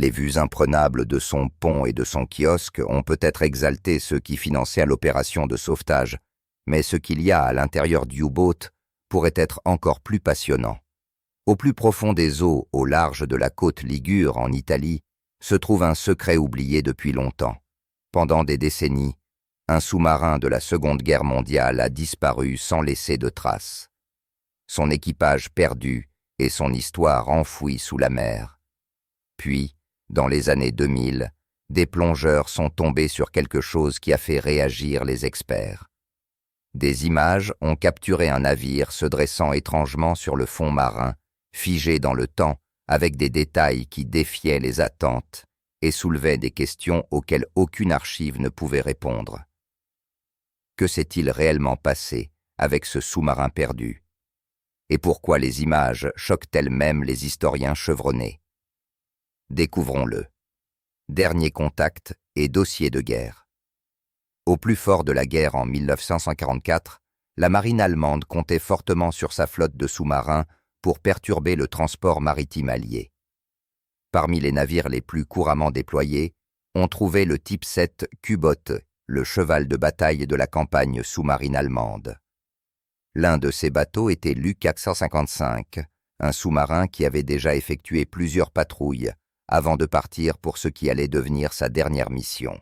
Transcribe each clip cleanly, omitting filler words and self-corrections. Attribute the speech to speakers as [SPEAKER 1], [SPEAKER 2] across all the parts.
[SPEAKER 1] Les vues imprenables de son pont et de son kiosque ont peut-être exalté ceux qui finançaient l'opération de sauvetage, mais ce qu'il y a à l'intérieur du U-boat pourrait être encore plus passionnant. Au plus profond des eaux, au large de la côte Ligure en Italie, se trouve un secret oublié depuis longtemps. Pendant des décennies, un sous-marin de la Seconde Guerre mondiale a disparu sans laisser de traces. Son équipage perdu et son histoire enfouie sous la mer. Puis, dans les années 2000, des plongeurs sont tombés sur quelque chose qui a fait réagir les experts. Des images ont capturé un navire se dressant étrangement sur le fond marin, figé dans le temps, avec des détails qui défiaient les attentes et soulevaient des questions auxquelles aucune archive ne pouvait répondre. Que s'est-il réellement passé avec ce sous-marin perdu? Et pourquoi les images choquent-elles même les historiens chevronnés? Découvrons-le. Dernier contact et dossier de guerre. Au plus fort de la guerre en 1944, la marine allemande comptait fortement sur sa flotte de sous-marins pour perturber le transport maritime allié. Parmi les navires les plus couramment déployés, on trouvait le type 7 U-boat, le cheval de bataille de la campagne sous-marine allemande. L'un de ces bateaux était l'U-455, un sous-marin qui avait déjà effectué plusieurs patrouilles avant de partir pour ce qui allait devenir sa dernière mission.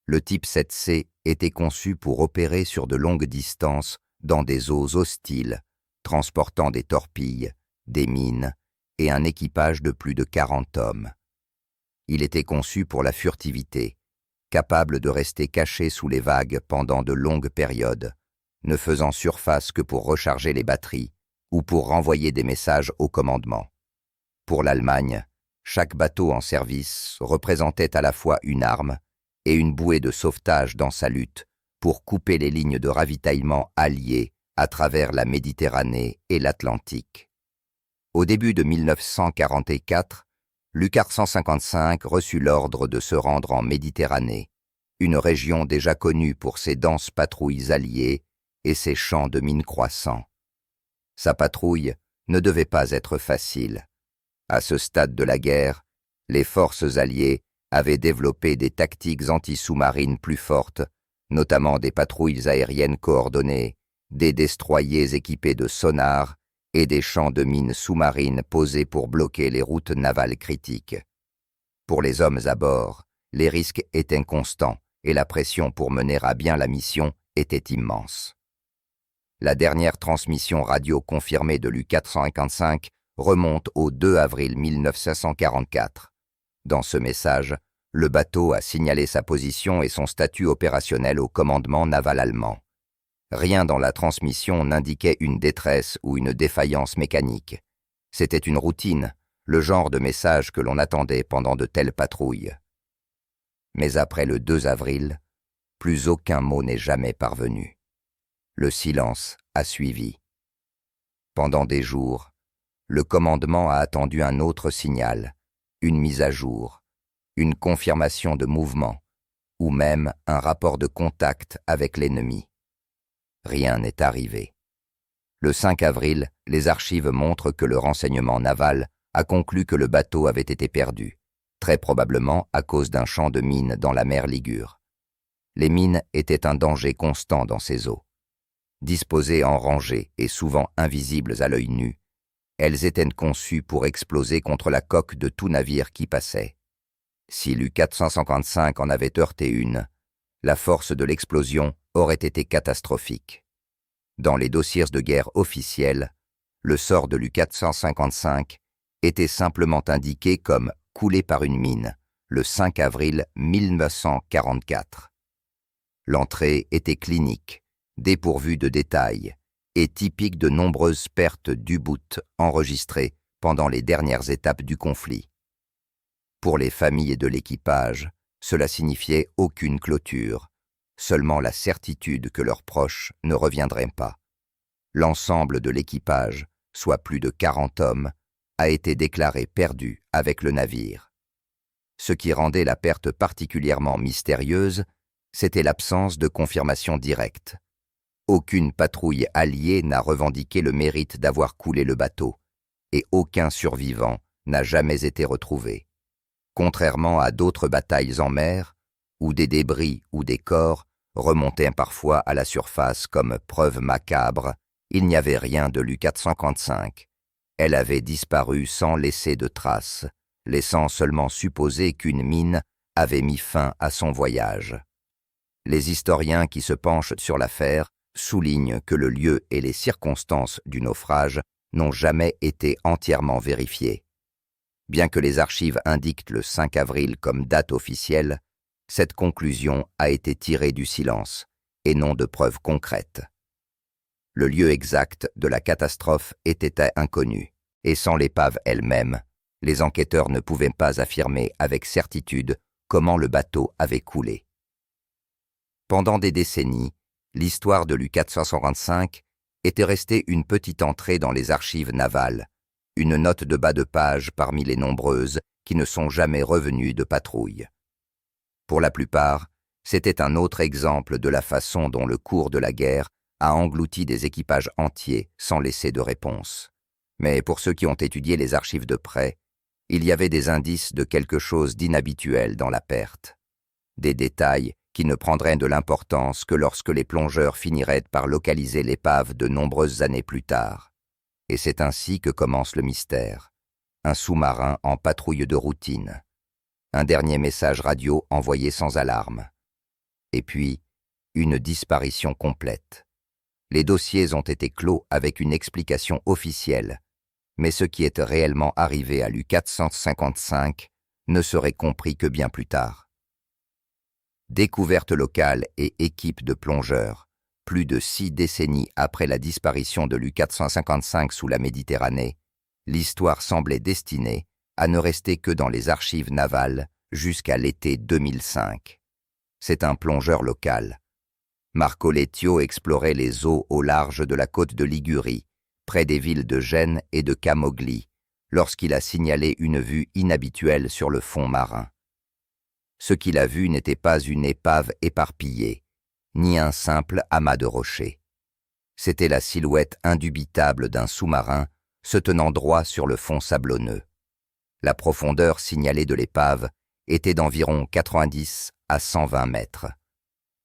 [SPEAKER 1] Le type 7C était conçu pour opérer sur de longues distances dans des eaux hostiles, transportant des torpilles, des mines et un équipage de plus de 40 hommes. Il était conçu pour la furtivité, capable de rester caché sous les vagues pendant de longues périodes, ne faisant surface que pour recharger les batteries ou pour renvoyer des messages au commandement. Pour l'Allemagne, chaque bateau en service représentait à la fois une arme et une bouée de sauvetage dans sa lutte pour couper les lignes de ravitaillement alliées à travers la Méditerranée et l'Atlantique. Au début de 1944, l'U-455 reçut l'ordre de se rendre en Méditerranée, une région déjà connue pour ses denses patrouilles alliées et ses champs de mines croissants. Sa patrouille ne devait pas être facile. À ce stade de la guerre, les forces alliées avaient développé des tactiques anti-sous-marines plus fortes, notamment des patrouilles aériennes coordonnées, des destroyers équipés de sonars et des champs de mines sous-marines posés pour bloquer les routes navales critiques. Pour les hommes à bord, les risques étaient constants et la pression pour mener à bien la mission était immense. La dernière transmission radio confirmée de l'U-455 remonte au 2 avril 1944. Dans ce message, le bateau a signalé sa position et son statut opérationnel au commandement naval allemand. Rien dans la transmission n'indiquait une détresse ou une défaillance mécanique. C'était une routine, le genre de message que l'on attendait pendant de telles patrouilles. Mais après le 2 avril, plus aucun mot n'est jamais parvenu. Le silence a suivi. Pendant des jours, le commandement a attendu un autre signal, une mise à jour, une confirmation de mouvement, ou même un rapport de contact avec l'ennemi. Rien n'est arrivé. Le 5 avril, les archives montrent que le renseignement naval a conclu que le bateau avait été perdu, très probablement à cause d'un champ de mines dans la mer Ligure. Les mines étaient un danger constant dans ces eaux. Disposées en rangées et souvent invisibles à l'œil nu, elles étaient conçues pour exploser contre la coque de tout navire qui passait. Si l'U-455 en avait heurté une, la force de l'explosion aurait été catastrophique. Dans les dossiers de guerre officiels, le sort de l'U-455 était simplement indiqué comme coulé par une mine, le 5 avril 1944. L'entrée était clinique, dépourvue de détails, et typique de nombreuses pertes d'U-boot enregistrées pendant les dernières étapes du conflit. Pour les familles de l'équipage, cela signifiait aucune clôture, seulement la certitude que leurs proches ne reviendraient pas. L'ensemble de l'équipage, soit plus de 40 hommes, a été déclaré perdu avec le navire. Ce qui rendait la perte particulièrement mystérieuse, c'était l'absence de confirmation directe. Aucune patrouille alliée n'a revendiqué le mérite d'avoir coulé le bateau, et aucun survivant n'a jamais été retrouvé. Contrairement à d'autres batailles en mer, où des débris ou des corps remontaient parfois à la surface comme preuve macabre, il n'y avait rien de l'U-455. Elle avait disparu sans laisser de traces, laissant seulement supposer qu'une mine avait mis fin à son voyage. Les historiens qui se penchent sur l'affaire soulignent que le lieu et les circonstances du naufrage n'ont jamais été entièrement vérifiés. Bien que les archives indiquent le 5 avril comme date officielle, cette conclusion a été tirée du silence et non de preuves concrètes. Le lieu exact de la catastrophe était inconnu, et sans l'épave elle-même, les enquêteurs ne pouvaient pas affirmer avec certitude comment le bateau avait coulé. Pendant des décennies, l'histoire de l'U-455 était restée une petite entrée dans les archives navales, une note de bas de page parmi les nombreuses qui ne sont jamais revenues de patrouille. Pour la plupart, c'était un autre exemple de la façon dont le cours de la guerre a englouti des équipages entiers sans laisser de réponse. Mais pour ceux qui ont étudié les archives de près, il y avait des indices de quelque chose d'inhabituel dans la perte. Des détails qui ne prendraient de l'importance que lorsque les plongeurs finiraient par localiser l'épave de nombreuses années plus tard. Et c'est ainsi que commence le mystère. Un sous-marin en patrouille de routine. Un dernier message radio envoyé sans alarme. Et puis, une disparition complète. Les dossiers ont été clos avec une explication officielle, mais ce qui est réellement arrivé à l'U-455 ne serait compris que bien plus tard. Découverte locale et équipe de plongeurs, plus de 6 décennies après la disparition de l'U-455 sous la Méditerranée, l'histoire semblait destinée à ne rester que dans les archives navales jusqu'à l'été 2005. C'est un plongeur local. Marco Letio explorait les eaux au large de la côte de Ligurie, près des villes de Gênes et de Camogli, lorsqu'il a signalé une vue inhabituelle sur le fond marin. Ce qu'il a vu n'était pas une épave éparpillée, ni un simple amas de rochers. C'était la silhouette indubitable d'un sous-marin se tenant droit sur le fond sablonneux. La profondeur signalée de l'épave était d'environ 90 à 120 mètres.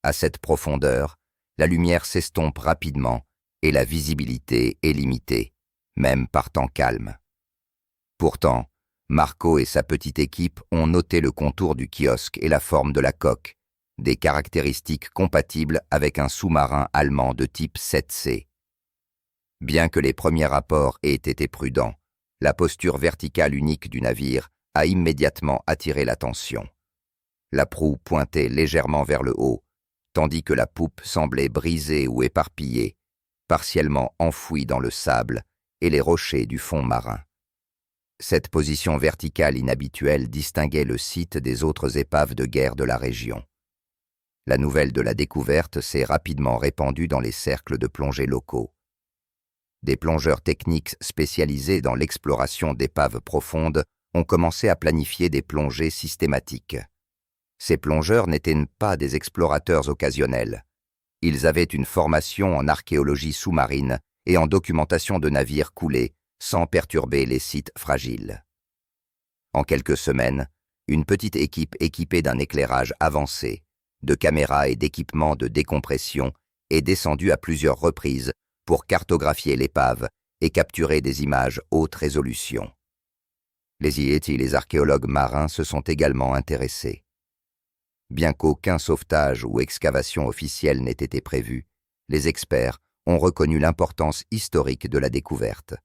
[SPEAKER 1] À cette profondeur, la lumière s'estompe rapidement et la visibilité est limitée, même par temps calme. Pourtant, Marco et sa petite équipe ont noté le contour du kiosque et la forme de la coque, des caractéristiques compatibles avec un sous-marin allemand de type 7C. Bien que les premiers rapports aient été prudents, la posture verticale unique du navire a immédiatement attiré l'attention. La proue pointait légèrement vers le haut, tandis que la poupe semblait brisée ou éparpillée, partiellement enfouie dans le sable et les rochers du fond marin. Cette position verticale inhabituelle distinguait le site des autres épaves de guerre de la région. La nouvelle de la découverte s'est rapidement répandue dans les cercles de plongée locaux. Des plongeurs techniques spécialisés dans l'exploration d'épaves profondes ont commencé à planifier des plongées systématiques. Ces plongeurs n'étaient pas des explorateurs occasionnels. Ils avaient une formation en archéologie sous-marine et en documentation de navires coulés sans perturber les sites fragiles. En quelques semaines, une petite équipe équipée d'un éclairage avancé, de caméras et d'équipements de décompression est descendue à plusieurs reprises pour cartographier l'épave et capturer des images haute résolution. Les IET et les archéologues marins se sont également intéressés. Bien qu'aucun sauvetage ou excavation officielle n'ait été prévu, les experts ont reconnu l'importance historique de la découverte.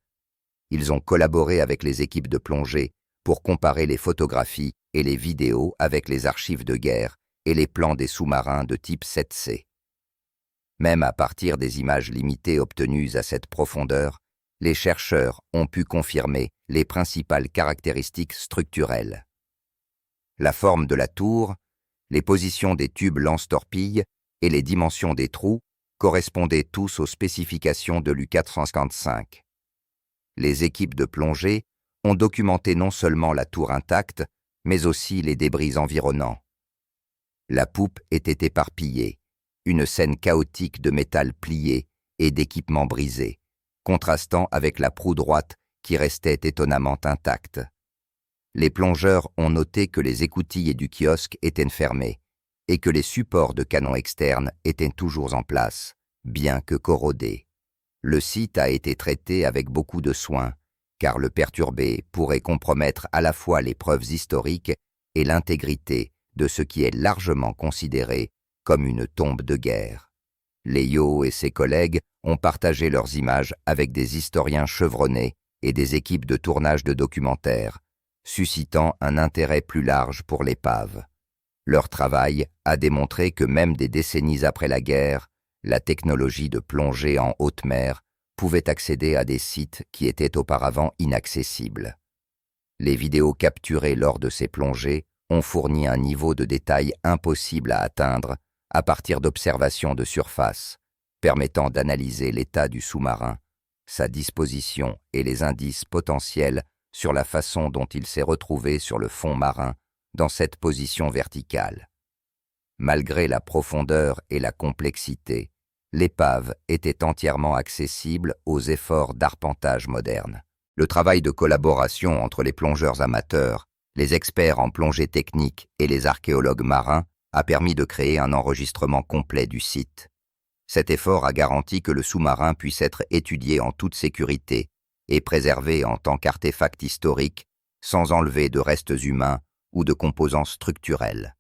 [SPEAKER 1] Ils ont collaboré avec les équipes de plongée pour comparer les photographies et les vidéos avec les archives de guerre et les plans des sous-marins de type 7C. Même à partir des images limitées obtenues à cette profondeur, les chercheurs ont pu confirmer les principales caractéristiques structurelles. La forme de la tour, les positions des tubes lance-torpilles et les dimensions des trous correspondaient tous aux spécifications de l'U-455. Les équipes de plongée ont documenté non seulement la tour intacte, mais aussi les débris environnants. La poupe était éparpillée, une scène chaotique de métal plié et d'équipements brisés, contrastant avec la proue droite qui restait étonnamment intacte. Les plongeurs ont noté que les écoutilles du kiosque étaient fermés et que les supports de canon externes étaient toujours en place, bien que corrodés. Le site a été traité avec beaucoup de soin, car le perturber pourrait compromettre à la fois les preuves historiques et l'intégrité de ce qui est largement considéré comme une tombe de guerre. Léo et ses collègues ont partagé leurs images avec des historiens chevronnés et des équipes de tournage de documentaires, suscitant un intérêt plus large pour l'épave. Leur travail a démontré que même des décennies après la guerre, la technologie de plongée en haute mer pouvait accéder à des sites qui étaient auparavant inaccessibles. Les vidéos capturées lors de ces plongées ont fourni un niveau de détail impossible à atteindre à partir d'observations de surface, permettant d'analyser l'état du sous-marin, sa disposition et les indices potentiels sur la façon dont il s'est retrouvé sur le fond marin dans cette position verticale. Malgré la profondeur et la complexité, l'épave était entièrement accessible aux efforts d'arpentage modernes. Le travail de collaboration entre les plongeurs amateurs, les experts en plongée technique et les archéologues marins a permis de créer un enregistrement complet du site. Cet effort a garanti que le sous-marin puisse être étudié en toute sécurité et préservé en tant qu'artefact historique sans enlever de restes humains ou de composants structurels.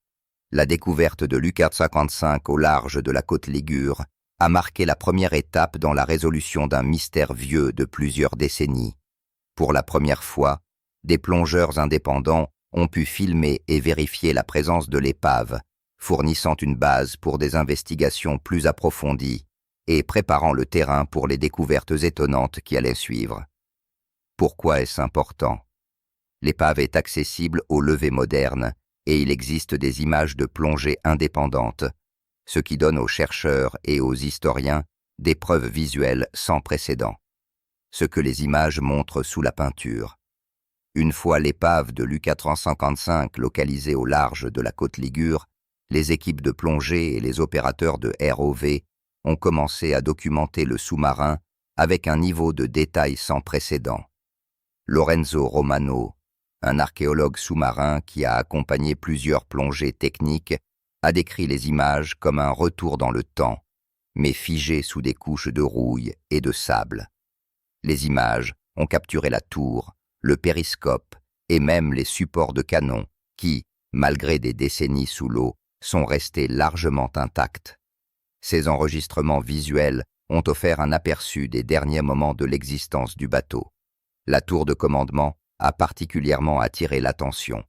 [SPEAKER 1] La découverte de l'U-455 au large de la côte Ligure a marqué la première étape dans la résolution d'un mystère vieux de plusieurs décennies. Pour la première fois, des plongeurs indépendants ont pu filmer et vérifier la présence de l'épave, fournissant une base pour des investigations plus approfondies et préparant le terrain pour les découvertes étonnantes qui allaient suivre. Pourquoi est-ce important? L'épave est accessible aux levées modernes et il existe des images de plongée indépendantes, ce qui donne aux chercheurs et aux historiens des preuves visuelles sans précédent. Ce que les images montrent sous la peinture. Une fois l'épave de l'U-455 localisée au large de la côte Ligure, les équipes de plongée et les opérateurs de ROV ont commencé à documenter le sous-marin avec un niveau de détail sans précédent. Lorenzo Romano, un archéologue sous-marin qui a accompagné plusieurs plongées techniques, a décrit les images comme un retour dans le temps, mais figées sous des couches de rouille et de sable. Les images ont capturé la tour, le périscope et même les supports de canon qui, malgré des décennies sous l'eau, sont restés largement intacts. Ces enregistrements visuels ont offert un aperçu des derniers moments de l'existence du bateau. La tour de commandement a particulièrement attiré l'attention.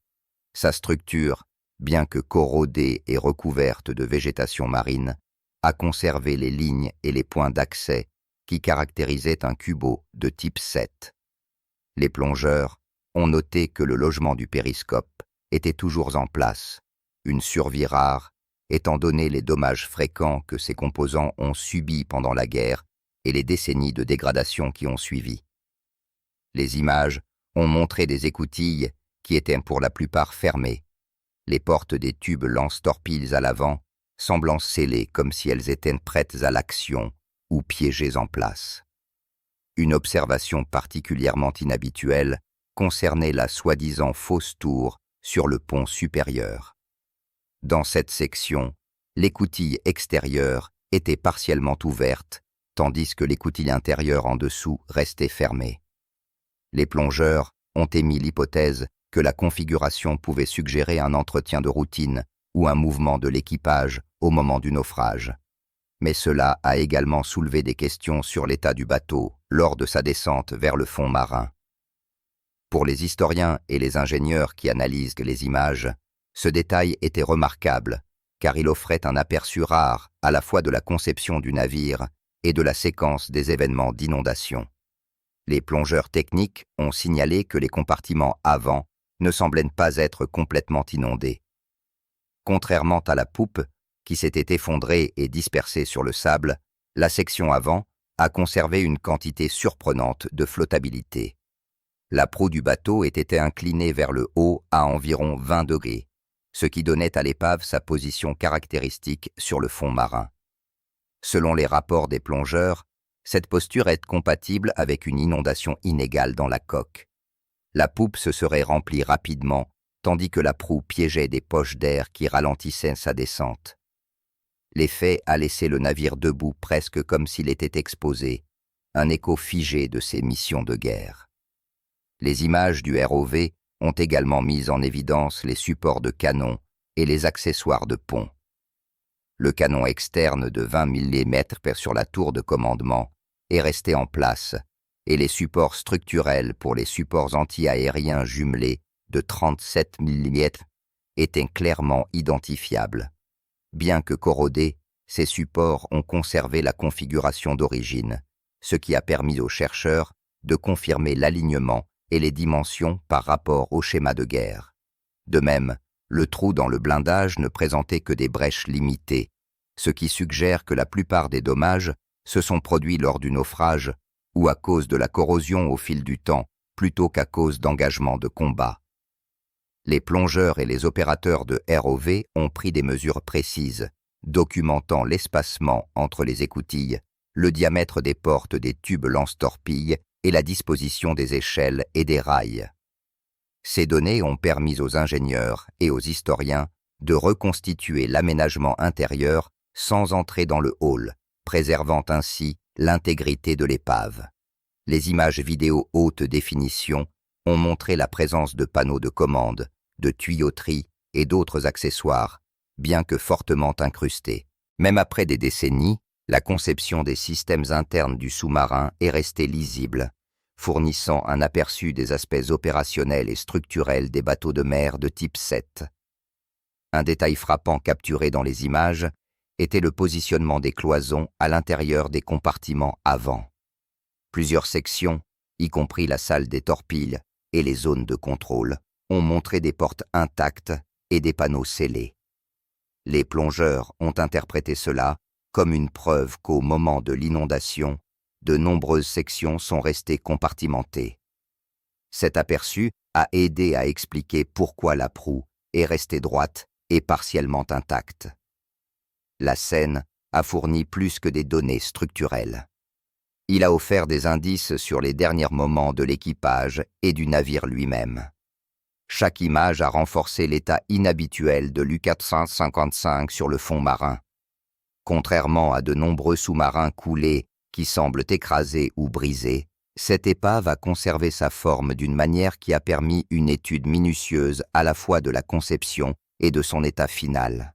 [SPEAKER 1] Sa structure, bien que corrodée et recouverte de végétation marine, a conservé les lignes et les points d'accès qui caractérisaient un cubo de type 7. Les plongeurs ont noté que le logement du périscope était toujours en place, une survie rare étant donné les dommages fréquents que ses composants ont subis pendant la guerre et les décennies de dégradation qui ont suivi. Les images ont montré des écoutilles qui étaient pour la plupart fermées, les portes des tubes lance-torpilles à l'avant semblant scellées comme si elles étaient prêtes à l'action ou piégées en place. Une observation particulièrement inhabituelle concernait la soi-disant fausse tour sur le pont supérieur. Dans cette section, l'écoutille extérieure était partiellement ouverte, tandis que l'écoutille intérieure en dessous restait fermée. Les plongeurs ont émis l'hypothèse que la configuration pouvait suggérer un entretien de routine ou un mouvement de l'équipage au moment du naufrage. Mais cela a également soulevé des questions sur l'état du bateau lors de sa descente vers le fond marin. Pour les historiens et les ingénieurs qui analysent les images, ce détail était remarquable, car il offrait un aperçu rare à la fois de la conception du navire et de la séquence des événements d'inondation. Les plongeurs techniques ont signalé que les compartiments avant ne semblaient pas être complètement inondés. Contrairement à la poupe, qui s'était effondrée et dispersée sur le sable, la section avant a conservé une quantité surprenante de flottabilité. La proue du bateau était inclinée vers le haut à environ 20 degrés, ce qui donnait à l'épave sa position caractéristique sur le fond marin. Selon les rapports des plongeurs, cette posture est compatible avec une inondation inégale dans la coque. La poupe se serait remplie rapidement, tandis que la proue piégeait des poches d'air qui ralentissaient sa descente. L'effet a laissé le navire debout presque comme s'il était exposé, un écho figé de ses missions de guerre. Les images du ROV ont également mis en évidence les supports de canon et les accessoires de pont. Le canon externe de 20 mm sur la tour de commandement est resté en place et les supports structurels pour les supports anti-aériens jumelés de 37 mm étaient clairement identifiables. Bien que corrodés, ces supports ont conservé la configuration d'origine, ce qui a permis aux chercheurs de confirmer l'alignement et les dimensions par rapport au schéma de guerre. De même, le trou dans le blindage ne présentait que des brèches limitées, ce qui suggère que la plupart des dommages se sont produits lors du naufrage ou à cause de la corrosion au fil du temps, plutôt qu'à cause d'engagements de combat. Les plongeurs et les opérateurs de ROV ont pris des mesures précises, documentant l'espacement entre les écoutilles, le diamètre des portes des tubes lance-torpilles et la disposition des échelles et des rails. Ces données ont permis aux ingénieurs et aux historiens de reconstituer l'aménagement intérieur sans entrer dans le hall, préservant ainsi l'intégrité de l'épave. Les images vidéo haute définition ont montré la présence de panneaux de commande, de tuyauterie et d'autres accessoires, bien que fortement incrustés. Même après des décennies, la conception des systèmes internes du sous-marin est restée lisible, fournissant un aperçu des aspects opérationnels et structurels des bateaux de mer de type 7. Un détail frappant capturé dans les images était le positionnement des cloisons à l'intérieur des compartiments avant. Plusieurs sections, y compris la salle des torpilles et les zones de contrôle, ont montré des portes intactes et des panneaux scellés. Les plongeurs ont interprété cela comme une preuve qu'au moment de l'inondation, de nombreuses sections sont restées compartimentées. Cet aperçu a aidé à expliquer pourquoi la proue est restée droite et partiellement intacte. La scène a fourni plus que des données structurelles. Il a offert des indices sur les derniers moments de l'équipage et du navire lui-même. Chaque image a renforcé l'état inhabituel de l'U-455 sur le fond marin. Contrairement à de nombreux sous-marins coulés qui semblent écrasés ou brisés, cette épave a conservé sa forme d'une manière qui a permis une étude minutieuse à la fois de la conception et de son état final.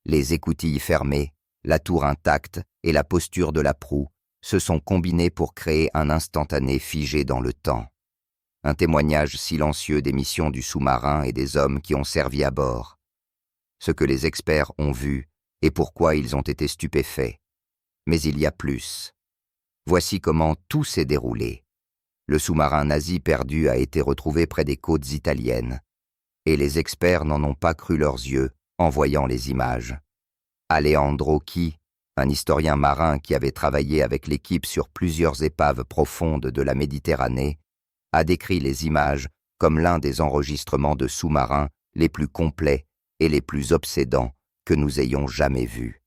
[SPEAKER 1] Les écoutilles fermées, la tour intacte et la posture de la proue se sont combinés pour créer un instantané figé dans le temps. Un témoignage silencieux des missions du sous-marin et des hommes qui ont servi à bord. Ce que les experts ont vu et pourquoi ils ont été stupéfaits. Mais il y a plus. Voici comment tout s'est déroulé. Le sous-marin nazi perdu a été retrouvé près des côtes italiennes, et les experts n'en ont pas cru leurs yeux en voyant les images. Alejandro Chi, un historien marin qui avait travaillé avec l'équipe sur plusieurs épaves profondes de la Méditerranée, a décrit les images comme l'un des enregistrements de sous-marins les plus complets et les plus obsédants que nous ayons jamais vus.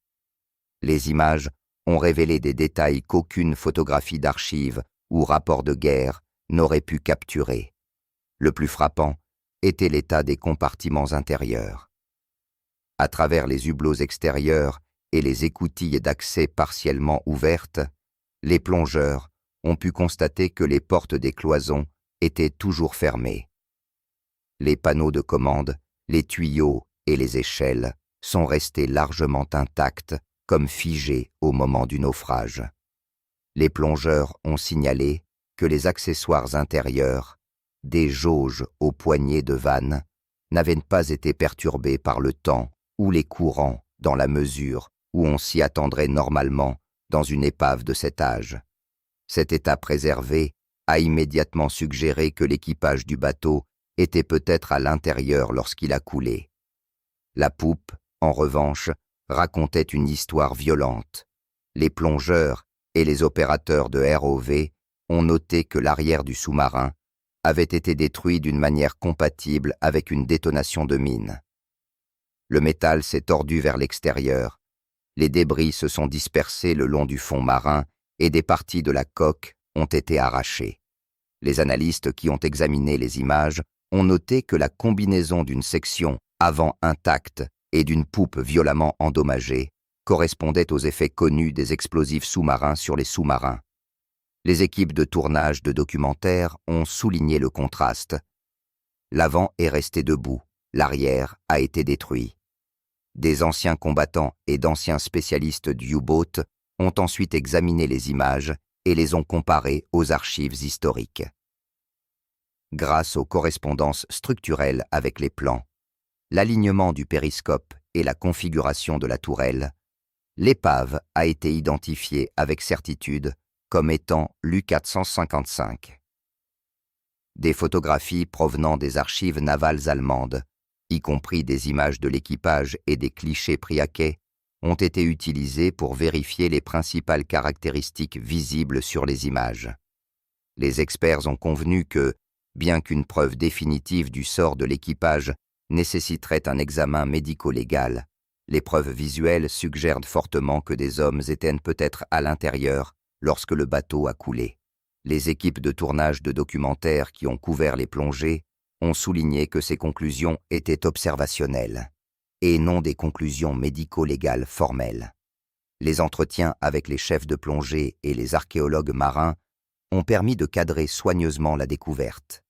[SPEAKER 1] Les images ont révélé des détails qu'aucune photographie d'archives ou rapport de guerre n'aurait pu capturer. Le plus frappant était l'état des compartiments intérieurs. À travers les hublots extérieurs et les écoutilles d'accès partiellement ouvertes, les plongeurs ont pu constater que les portes des cloisons étaient toujours fermées. Les panneaux de commande, les tuyaux et les échelles sont restés largement intacts, comme figés au moment du naufrage. Les plongeurs ont signalé que les accessoires intérieurs, des jauges aux poignées de vannes, n'avaient pas été perturbés par le temps ou les courants dans la mesure où on s'y attendrait normalement dans une épave de cet âge. Cet état préservé a immédiatement suggéré que l'équipage du bateau était peut-être à l'intérieur lorsqu'il a coulé. La poupe, en revanche, racontait une histoire violente. Les plongeurs et les opérateurs de ROV ont noté que l'arrière du sous-marin avait été détruit d'une manière compatible avec une détonation de mine. Le métal s'est tordu vers l'extérieur, les débris se sont dispersés le long du fond marin et des parties de la coque ont été arrachées. Les analystes qui ont examiné les images ont noté que la combinaison d'une section avant intacte et d'une poupe violemment endommagée correspondait aux effets connus des explosifs sous-marins sur les sous-marins. Les équipes de tournage de documentaires ont souligné le contraste. L'avant est resté debout, l'arrière a été détruit. Des anciens combattants et d'anciens spécialistes du U-boat ont ensuite examiné les images et les ont comparées aux archives historiques. Grâce aux correspondances structurelles avec les plans, l'alignement du périscope et la configuration de la tourelle, l'épave a été identifiée avec certitude comme étant l'U-455. Des photographies provenant des archives navales allemandes, y compris des images de l'équipage et des clichés pris à quai, ont été utilisées pour vérifier les principales caractéristiques visibles sur les images. Les experts ont convenu que, bien qu'une preuve définitive du sort de l'équipage nécessiterait un examen médico-légal, les preuves visuelles suggèrent fortement que des hommes étaient peut-être à l'intérieur lorsque le bateau a coulé. Les équipes de tournage de documentaires qui ont couvert les plongées ont souligné que ces conclusions étaient observationnelles et non des conclusions médico-légales formelles. Les entretiens avec les chefs de plongée et les archéologues marins ont permis de cadrer soigneusement la découverte.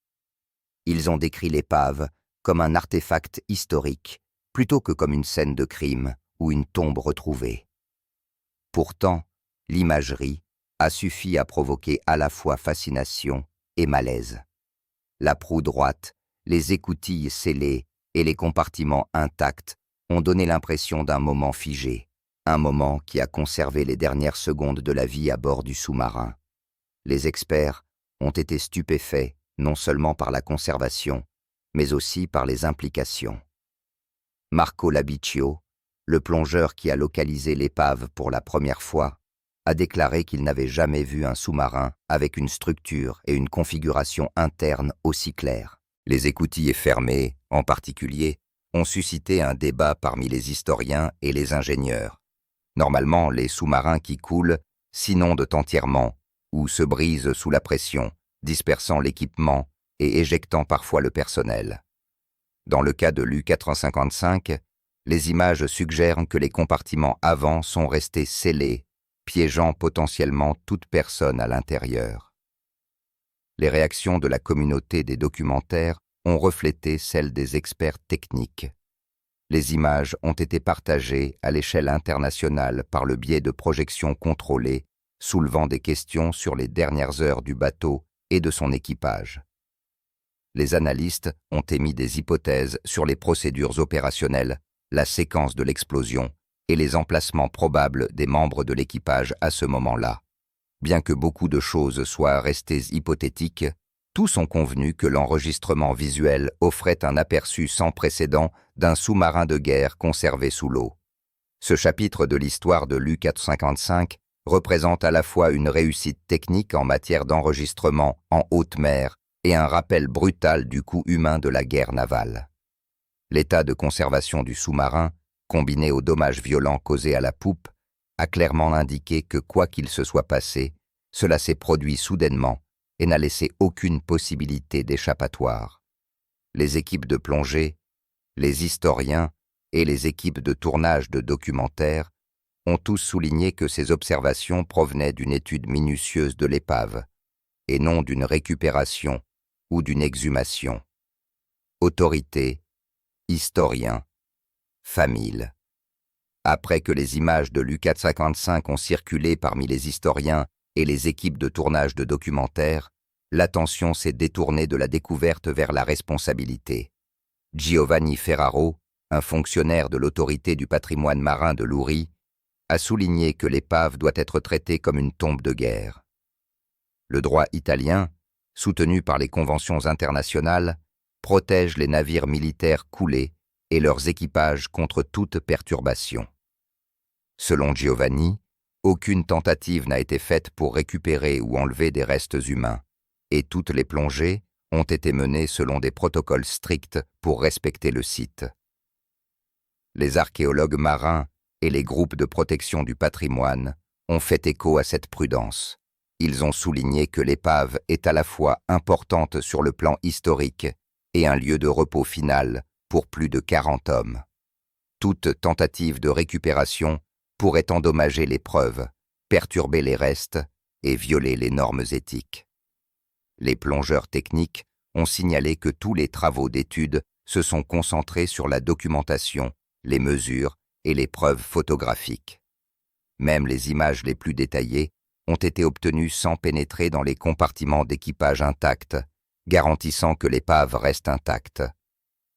[SPEAKER 1] Ils ont décrit l'épave comme un artefact historique plutôt que comme une scène de crime ou une tombe retrouvée. Pourtant, l'imagerie a suffi à provoquer à la fois fascination et malaise. La proue droite, les écoutilles scellées et les compartiments intacts ont donné l'impression d'un moment figé, un moment qui a conservé les dernières secondes de la vie à bord du sous-marin. Les experts ont été stupéfaits non seulement par la conservation, mais aussi par les implications. Marco Labiccio, le plongeur qui a localisé l'épave pour la première fois, a déclaré qu'il n'avait jamais vu un sous-marin avec une structure et une configuration interne aussi claires. Les écoutilles fermées, en particulier, ont suscité un débat parmi les historiens et les ingénieurs. Normalement, les sous-marins qui coulent s'inondent entièrement ou se brisent sous la pression, dispersant l'équipement et éjectant parfois le personnel. Dans le cas de l'U-455, les images suggèrent que les compartiments avant sont restés scellés, piégeant potentiellement toute personne à l'intérieur. Les réactions de la communauté des documentaires ont reflété celles des experts techniques. Les images ont été partagées à l'échelle internationale par le biais de projections contrôlées, soulevant des questions sur les dernières heures du bateau et de son équipage. Les analystes ont émis des hypothèses sur les procédures opérationnelles, la séquence de l'explosion et les emplacements probables des membres de l'équipage à ce moment-là. Bien que beaucoup de choses soient restées hypothétiques, tous ont convenu que l'enregistrement visuel offrait un aperçu sans précédent d'un sous-marin de guerre conservé sous l'eau. Ce chapitre de l'histoire de l'U-455 représente à la fois une réussite technique en matière d'enregistrement en haute mer et un rappel brutal du coût humain de la guerre navale. L'état de conservation du sous-marin, combiné aux dommages violents causés à la poupe, a clairement indiqué que quoi qu'il se soit passé, cela s'est produit soudainement et n'a laissé aucune possibilité d'échappatoire. Les équipes de plongée, les historiens et les équipes de tournage de documentaires ont tous souligné que ces observations provenaient d'une étude minutieuse de l'épave et non d'une récupération ou d'une exhumation. Autorités, historiens, familles. Après que les images de l'U-455 ont circulé parmi les historiens et les équipes de tournage de documentaires, l'attention s'est détournée de la découverte vers la responsabilité. Giovanni Ferraro, un fonctionnaire de l'autorité du patrimoine marin de Louri, a souligné que l'épave doit être traitée comme une tombe de guerre. Le droit italien, soutenu par les conventions internationales, protège les navires militaires coulés et leurs équipages contre toute perturbation. Selon Giovanni, aucune tentative n'a été faite pour récupérer ou enlever des restes humains, et toutes les plongées ont été menées selon des protocoles stricts pour respecter le site. Les archéologues marins et les groupes de protection du patrimoine ont fait écho à cette prudence. Ils ont souligné que l'épave est à la fois importante sur le plan historique et un lieu de repos final pour plus de 40 hommes. Toute tentative de récupération pourrait endommager les preuves, perturber les restes et violer les normes éthiques. Les plongeurs techniques ont signalé que tous les travaux d'étude se sont concentrés sur la documentation, les mesures et les preuves photographiques. Même les images les plus détaillées ont été obtenues sans pénétrer dans les compartiments d'équipage intacts, garantissant que l'épave reste intacte.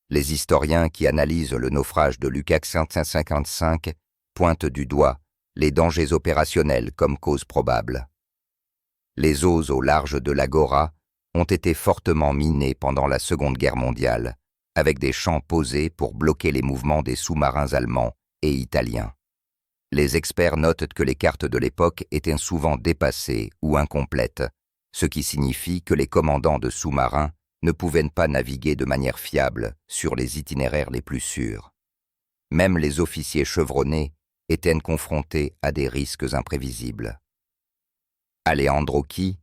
[SPEAKER 1] Les historiens qui analysent le naufrage de l'U-455 pointent du doigt les dangers opérationnels comme cause probable. Les eaux au large de l'Agora ont été fortement minées pendant la Seconde Guerre mondiale, avec des champs posés pour bloquer les mouvements des sous-marins allemands et italiens. Les experts notent que les cartes de l'époque étaient souvent dépassées ou incomplètes, ce qui signifie que les commandants de sous-marins ne pouvaient pas naviguer de manière fiable sur les itinéraires les plus sûrs. Même les officiers chevronnés étaient confrontés à des risques imprévisibles. Alejandro Chi,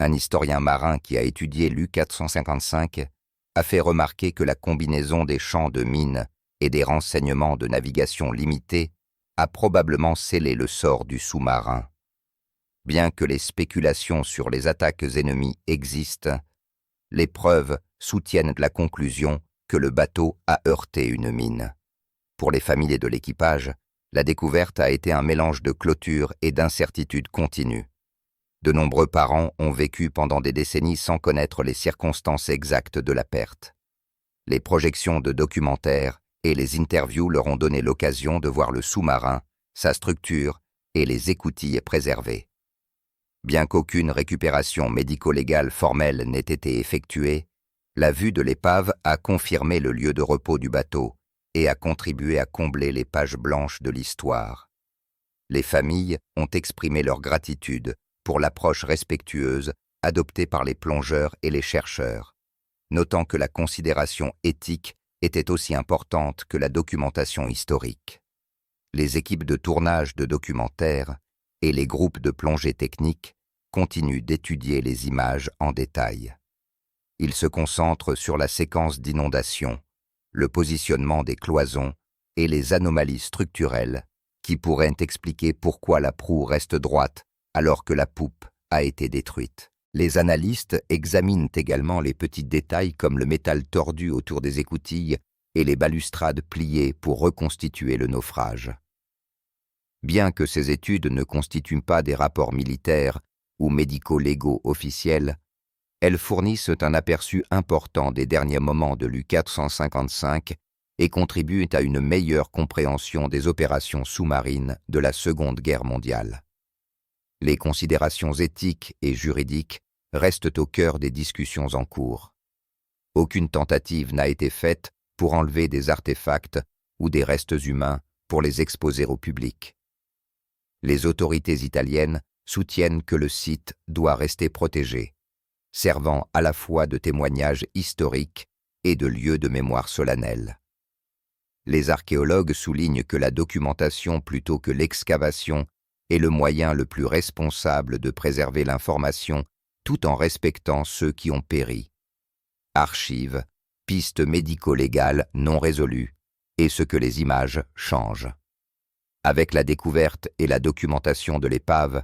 [SPEAKER 1] un historien marin qui a étudié l'U-455, a fait remarquer que la combinaison des champs de mines et des renseignements de navigation limités a probablement scellé le sort du sous-marin. Bien que les spéculations sur les attaques ennemies existent, les preuves soutiennent la conclusion que le bateau a heurté une mine. Pour les familles de l'équipage, la découverte a été un mélange de clôture et d'incertitude continue. De nombreux parents ont vécu pendant des décennies sans connaître les circonstances exactes de la perte. Les projections de documentaires et les interviews leur ont donné l'occasion de voir le sous-marin, sa structure et les écoutilles préservées. Bien qu'aucune récupération médico-légale formelle n'ait été effectuée, la vue de l'épave a confirmé le lieu de repos du bateau et a contribué à combler les pages blanches de l'histoire. Les familles ont exprimé leur gratitude pour l'approche respectueuse adoptée par les plongeurs et les chercheurs, notant que la considération éthique était aussi importante que la documentation historique. Les équipes de tournage de documentaires et les groupes de plongée technique continuent d'étudier les images en détail. Ils se concentrent sur la séquence d'inondation, le positionnement des cloisons et les anomalies structurelles qui pourraient expliquer pourquoi la proue reste droite alors que la poupe a été détruite. Les analystes examinent également les petits détails comme le métal tordu autour des écoutilles et les balustrades pliées pour reconstituer le naufrage. Bien que ces études ne constituent pas des rapports militaires ou médico-légaux officiels, elles fournissent un aperçu important des derniers moments de l'U-455 et contribuent à une meilleure compréhension des opérations sous-marines de la Seconde Guerre mondiale. Les considérations éthiques et juridiques restent au cœur des discussions en cours. Aucune tentative n'a été faite pour enlever des artefacts ou des restes humains pour les exposer au public. Les autorités italiennes soutiennent que le site doit rester protégé, servant à la fois de témoignage historique et de lieu de mémoire solennelle. Les archéologues soulignent que la documentation plutôt que l'excavation est le moyen le plus responsable de préserver l'information tout en respectant ceux qui ont péri. Archives, pistes médico-légales non résolues et ce que les images changent. Avec la découverte et la documentation de l'épave,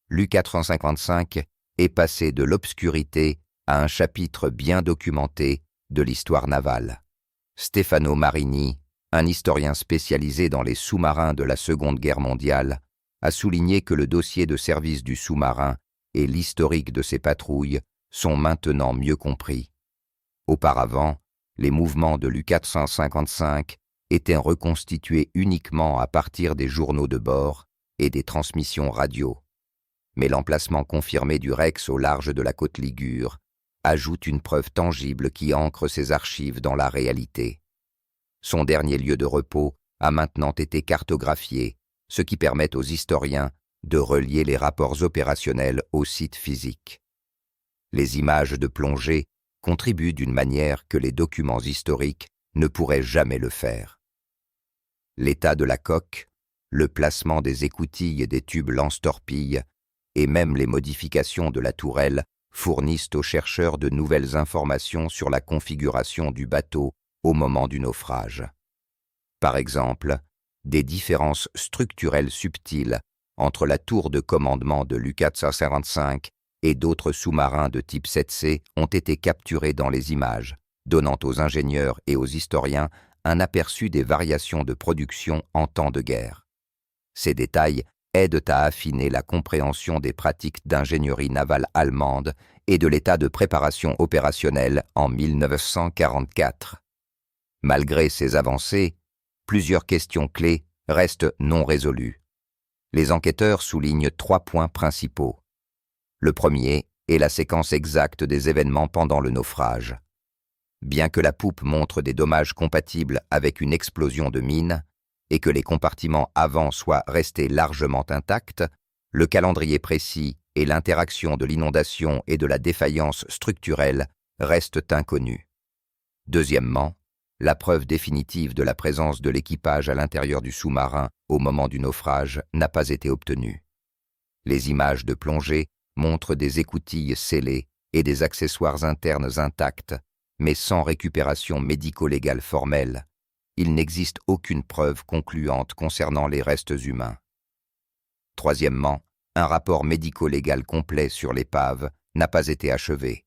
[SPEAKER 1] l'U-455 est passé de l'obscurité à un chapitre bien documenté de l'histoire navale. Stefano Marini, un historien spécialisé dans les sous-marins de la Seconde Guerre mondiale, a souligné que le dossier de service du sous-marin et l'historique de ses patrouilles sont maintenant mieux compris. Auparavant, les mouvements de l'U-455 étaient reconstitués uniquement à partir des journaux de bord et des transmissions radio. Mais l'emplacement confirmé du Rex au large de la côte Ligure ajoute une preuve tangible qui ancre ses archives dans la réalité. Son dernier lieu de repos a maintenant été cartographié, ce qui permet aux historiens de relier les rapports opérationnels au site physique. Les images de plongée contribuent d'une manière que les documents historiques ne pourraient jamais le faire. L'état de la coque, le placement des écoutilles et des tubes lance-torpilles et même les modifications de la tourelle fournissent aux chercheurs de nouvelles informations sur la configuration du bateau au moment du naufrage. Par exemple, des différences structurelles subtiles entre la tour de commandement de l'U-455 et d'autres sous-marins de type 7C ont été capturées dans les images, donnant aux ingénieurs et aux historiens un aperçu des variations de production en temps de guerre. Ces détails aident à affiner la compréhension des pratiques d'ingénierie navale allemande et de l'état de préparation opérationnelle en 1944. Malgré ces avancées, plusieurs questions clés restent non résolues. Les enquêteurs soulignent 3 points principaux. Le premier est la séquence exacte des événements pendant le naufrage. Bien que la poupe montre des dommages compatibles avec une explosion de mine et que les compartiments avant soient restés largement intacts, le calendrier précis et l'interaction de l'inondation et de la défaillance structurelle restent inconnus. Deuxièmement, la preuve définitive de la présence de l'équipage à l'intérieur du sous-marin au moment du naufrage n'a pas été obtenue. Les images de plongée montrent des écoutilles scellées et des accessoires internes intacts, mais sans récupération médico-légale formelle. Il n'existe aucune preuve concluante concernant les restes humains. Troisièmement, un rapport médico-légal complet sur l'épave n'a pas été achevé.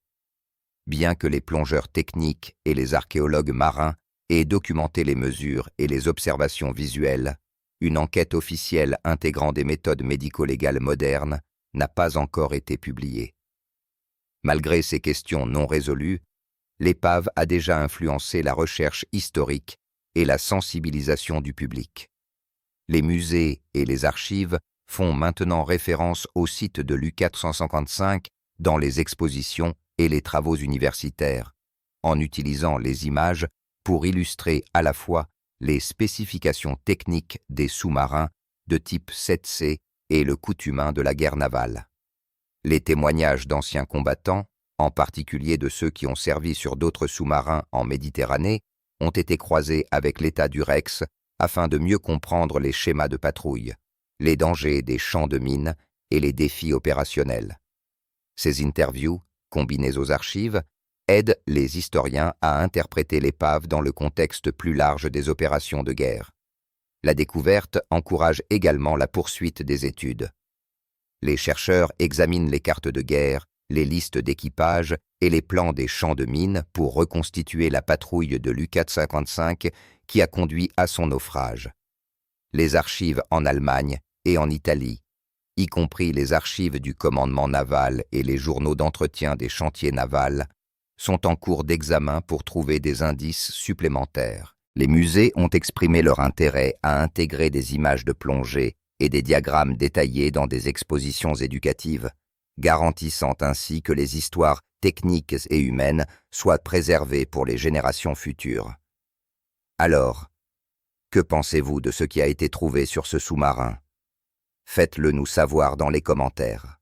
[SPEAKER 1] Bien que les plongeurs techniques et les archéologues marins aient documenté les mesures et les observations visuelles, une enquête officielle intégrant des méthodes médico-légales modernes n'a pas encore été publiée. Malgré ces questions non résolues, l'épave a déjà influencé la recherche historique et la sensibilisation du public. Les musées et les archives font maintenant référence au site de l'U-455 dans les expositions et les travaux universitaires, en utilisant les images pour illustrer à la fois les spécifications techniques des sous-marins de type 7C et le coût humain de la guerre navale. Les témoignages d'anciens combattants, en particulier de ceux qui ont servi sur d'autres sous-marins en Méditerranée, ont été croisés avec l'état du Rex afin de mieux comprendre les schémas de patrouille, les dangers des champs de mines et les défis opérationnels. Ces interviews, combinées aux archives, aident les historiens à interpréter l'épave dans le contexte plus large des opérations de guerre. La découverte encourage également la poursuite des études. Les chercheurs examinent les cartes de guerre, les listes d'équipage et les plans des champs de mines pour reconstituer la patrouille de l'U-455 qui a conduit à son naufrage. Les archives en Allemagne et en Italie, y compris les archives du commandement naval et les journaux d'entretien des chantiers navals, sont en cours d'examen pour trouver des indices supplémentaires. Les musées ont exprimé leur intérêt à intégrer des images de plongée et des diagrammes détaillés dans des expositions éducatives, garantissant ainsi que les histoires techniques et humaines soient préservées pour les générations futures. Alors, que pensez-vous de ce qui a été trouvé sur ce sous-marin? Faites-le nous savoir dans les commentaires.